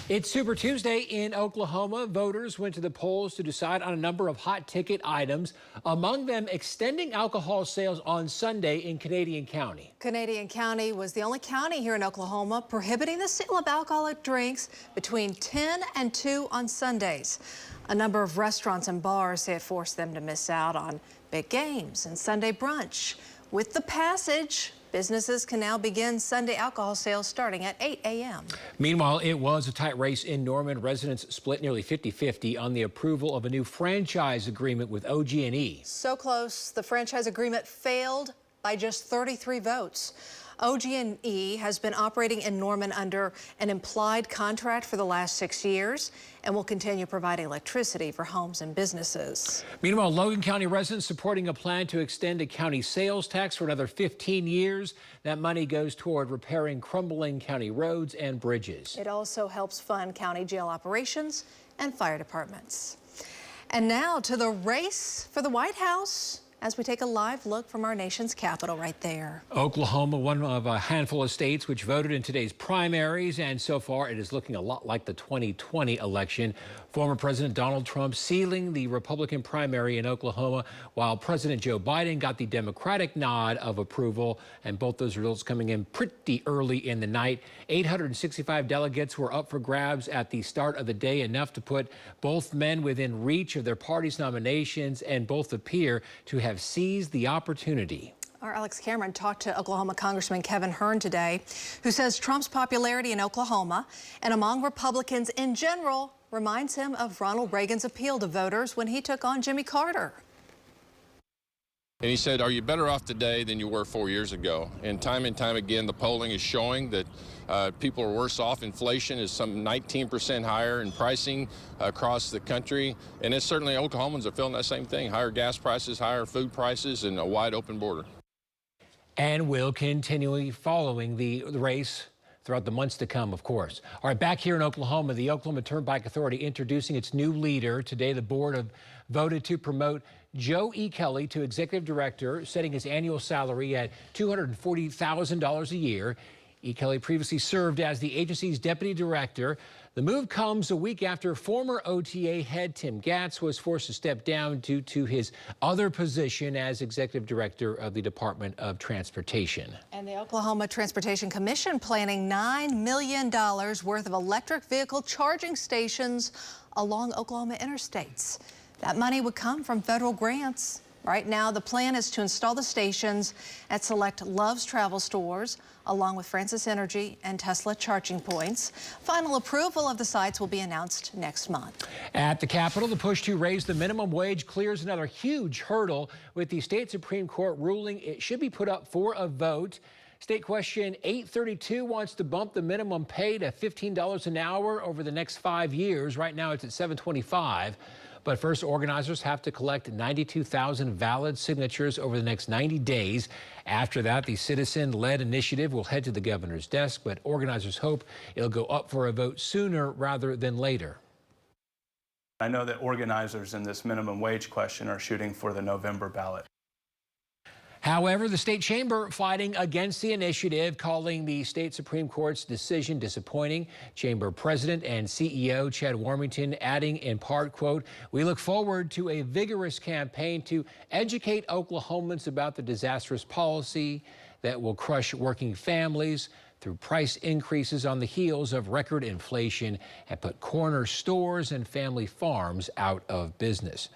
It's Super Tuesday in Oklahoma. Voters went to the polls to decide on a number of hot ticket items, among them extending alcohol sales on Sunday in Canadian County. Canadian County was the only county here in Oklahoma prohibiting the sale of alcoholic drinks between 10 and 2 on Sundays. A number of restaurants and bars say it forced them to miss out on big games and Sunday brunch. With the passage, businesses can now begin Sunday alcohol sales starting at 8 a.m. Meanwhile, it was a tight race in Norman. Residents split nearly 50-50 on the approval of a new franchise agreement with OG&E. So close, the franchise agreement failed by just 33 votes. OG&E has been operating in Norman under an implied contract for the last 6 years and will continue providing electricity for homes and businesses. Meanwhile, Logan County residents supporting a plan to extend a county sales tax for another 15 years. That money goes toward repairing crumbling county roads and bridges. It also helps fund county jail operations and fire departments. And now to the race for the White House, as we take a live look from our nation's capital right there. Oklahoma, one of a handful of states which voted in today's primaries, and so far it is looking a lot like the 2020 election. Former President Donald Trump sealing the Republican primary in Oklahoma, while President Joe Biden got the Democratic nod of approval, and both those results coming in pretty early in the night. 865 delegates were up for grabs at the start of the day, enough to put both men within reach of their party's nominations, and both appear to have seized the opportunity. Our Alex Cameron talked to Oklahoma Congressman Kevin Hern today, who says Trump's popularity in Oklahoma and among Republicans in general reminds him of Ronald Reagan's appeal to voters when he took on Jimmy Carter. And he said, are you better off today than you were 4 years ago? And time again, the polling is showing that people are worse off. Inflation is some 19% higher in pricing across the country. And it's certainly Oklahomans are feeling that same thing. Higher gas prices, higher food prices, and a wide open border. And we'll continue following the race throughout the months to come, of course. All right, back here in Oklahoma, the Oklahoma Turnpike Authority introducing its new leader. Today, the board voted to promote Joe E. Kelly to executive director, setting his annual salary at $240,000 a year. E. Kelly previously served as the agency's deputy director. The move comes a week after former OTA head Tim Gatz was forced to step down due to his other position as executive director of the Department of Transportation. And the Oklahoma Transportation Commission planning $9 million worth of electric vehicle charging stations along Oklahoma interstates. That money would come from federal grants. Right now, the plan is to install the stations at select Love's Travel stores, along with Francis Energy and Tesla charging points. Final approval of the sites will be announced next month. At the Capitol, the push to raise the minimum wage clears another huge hurdle, with the state Supreme Court ruling it should be put up for a vote. State Question 832 wants to bump the minimum pay to $15 an hour over the next 5 years. Right now, it's at $7.25. But first, organizers have to collect 92,000 valid signatures over the next 90 days. After that, the citizen-led initiative will head to the governor's desk, but organizers hope it'll go up for a vote sooner rather than later. I know that organizers in this minimum wage question are shooting for the November ballot. However, the state chamber fighting against the initiative, calling the state Supreme Court's decision disappointing. Chamber president and CEO Chad Warmington adding in part, quote, "We look forward to a vigorous campaign to educate Oklahomans about the disastrous policy that will crush working families through price increases on the heels of record inflation and put corner stores and family farms out of business."